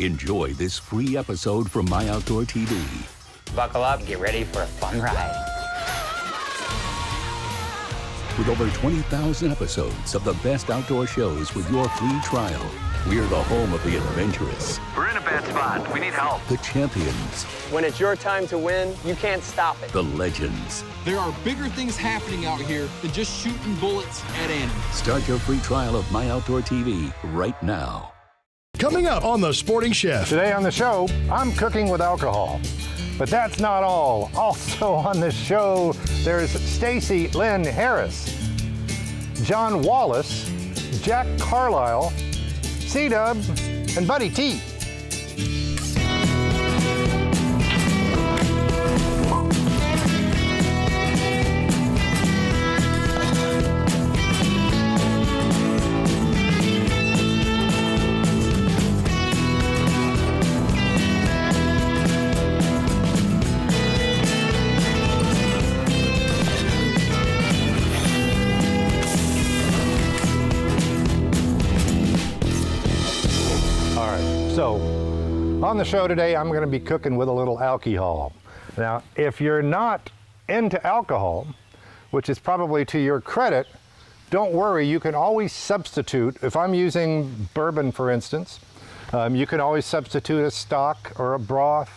Enjoy this free episode from MyOutdoorTV. Buckle up, get ready for a fun ride. With over 20,000 episodes of the best outdoor shows with your free trial, we're the home of the adventurous. We're in a bad spot. We need help. The champions. When it's your time to win, you can't stop it. The legends. There are bigger things happening out here than just shooting bullets at animals. Start your free trial of MyOutdoorTV right now. Coming up on The Sporting Chef. Today on the show, I'm cooking with alcohol. But that's not all. Also on the show, there's Stacy Lynn Harris, John Wallace, Jack Carlisle, C-Dub, and Buddy T. So, on the show today, I'm going to be cooking with a little alcohol. Now, if you're not into alcohol, which is probably to your credit, don't worry, you can always substitute. If I'm using bourbon, for instance, you can always substitute a stock or a broth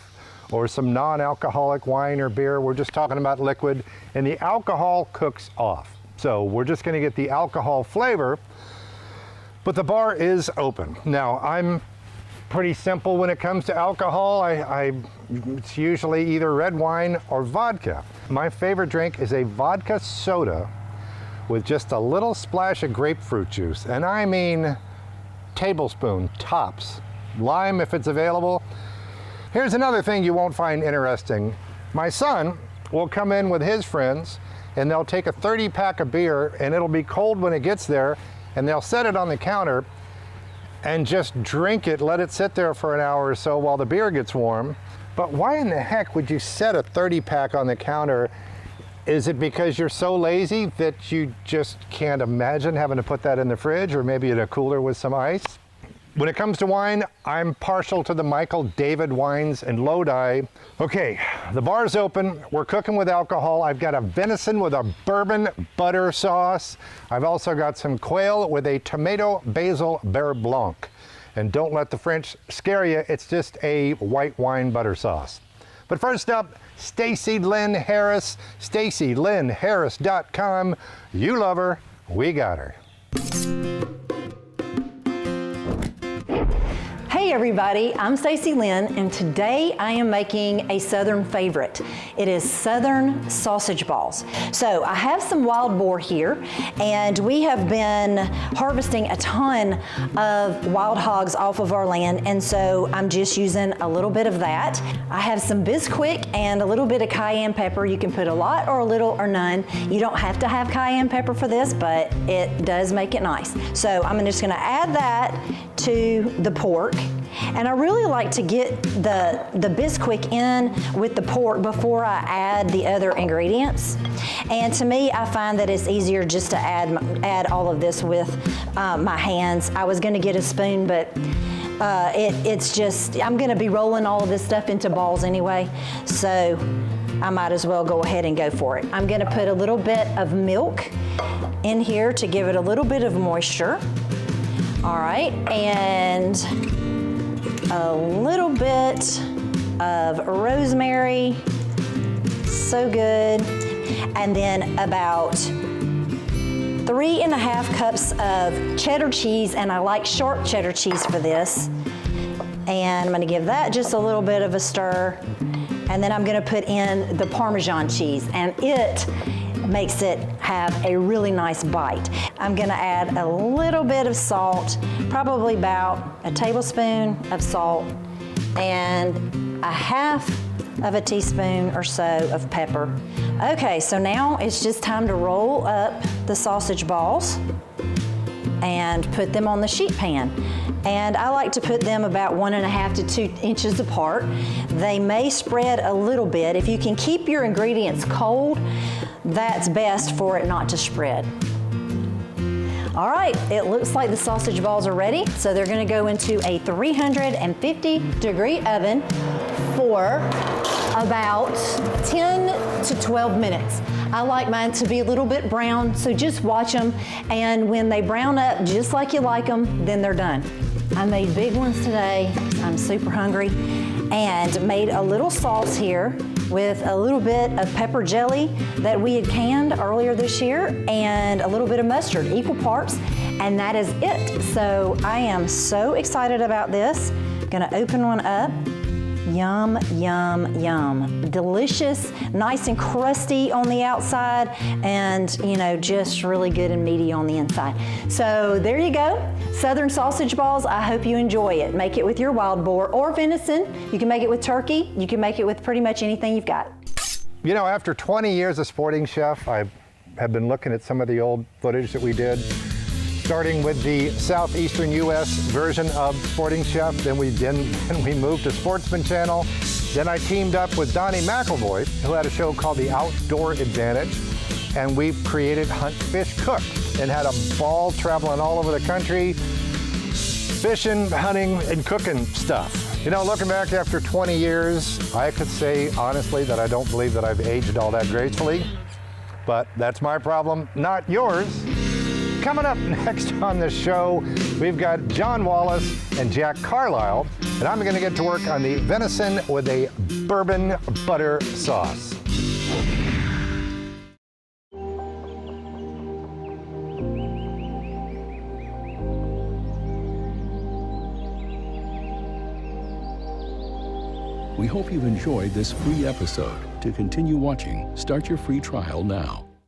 or some non-alcoholic wine or beer. We're just talking about liquid, and the alcohol cooks off. So we're just going to get the alcohol flavor, but the bar is open. Now, I'm pretty simple when it comes to alcohol. It's usually either red wine or vodka. My favorite drink is a vodka soda with just a little splash of grapefruit juice, and I mean tablespoon tops. Lime if it's available. Here's another thing you won't find interesting. My son will come in with his friends and they'll take a 30-pack of beer, and it'll be cold when it gets there, and they'll set it on the counter and just drink it, let it sit there for an hour or so while the beer gets warm. But why in the heck would you set a 30-pack on the counter? Is it because you're so lazy that you just can't imagine having to put that in the fridge or maybe in a cooler with some ice? When it comes to wine, I'm partial to the Michael David wines and Lodi. Okay, the bar's open. We're cooking with alcohol. I've got a venison with a bourbon butter sauce. I've also got some quail with a tomato basil beurre blanc. And don't let the French scare you. It's just a white wine butter sauce. But first up, Stacy Lynn Harris, StacyLynnHarris.com. You love her, we got her. Hey everybody, I'm Stacy Lynn, and today I am making a Southern favorite. It is Southern sausage balls. So I have some wild boar here, and we have been harvesting a ton of wild hogs off of our land, and so I'm just using a little bit of that. I have some Bisquick and a little bit of cayenne pepper. You can put a lot or a little or none. You don't have to have cayenne pepper for this, but it does make it nice. So I'm just gonna add that to the pork. And I really like to get the Bisquick in with the pork before I add the other ingredients. And to me, I find that it's easier just to add all of this with my hands. I was gonna get a spoon, but it's just, I'm gonna be rolling all of this stuff into balls anyway, so I might as well go ahead and go for it. I'm gonna put a little bit of milk in here to give it a little bit of moisture. All right, and a little bit of rosemary, so good. And then about 3.5 cups of cheddar cheese, and I like sharp cheddar cheese for this. And I'm gonna give that just a little bit of a stir. And then I'm gonna put in the Parmesan cheese, and it makes it have a really nice bite. I'm gonna add a little bit of salt, probably about a tablespoon of salt, and a half of a teaspoon or so of pepper. Okay, so now it's just time to roll up the sausage balls and put them on the sheet pan. And I like to put them about 1.5 to 2 inches apart. They may spread a little bit. If you can keep your ingredients cold, that's best for it not to spread. All right, it looks like the sausage balls are ready, so they're gonna go into a 350-degree oven for about 10 to 12 minutes. I like mine to be a little bit brown, so just watch them, and when they brown up just like you like them, then they're done. I made big ones today. I'm super hungry, and made a little sauce here with a little bit of pepper jelly that we had canned earlier this year and a little bit of mustard, equal parts, and that is it. So I am so excited about this. Gonna open one up. Yum, yum, yum. Delicious, nice and crusty on the outside, and you know, just really good and meaty on the inside. So there you go, Southern sausage balls. I hope you enjoy it. Make it with your wild boar or venison. You can make it with turkey. You can make it with pretty much anything you've got. You know, after 20 years as Sporting Chef, I have been looking at some of the old footage that we did, starting with the southeastern U.S. version of Sporting Chef. Then we moved to Sportsman Channel. Then I teamed up with Donnie McElvoy, who had a show called The Outdoor Advantage, and we created Hunt, Fish, Cook, and had a ball traveling all over the country, fishing, hunting, and cooking stuff. You know, looking back after 20 years, I could say honestly that I don't believe that I've aged all that gracefully, but that's my problem, not yours. Coming up next on the show, we've got John Wallace and Jack Carlisle, and I'm going to get to work on the venison with a bourbon butter sauce. We hope you've enjoyed this free episode. To continue watching, start your free trial now.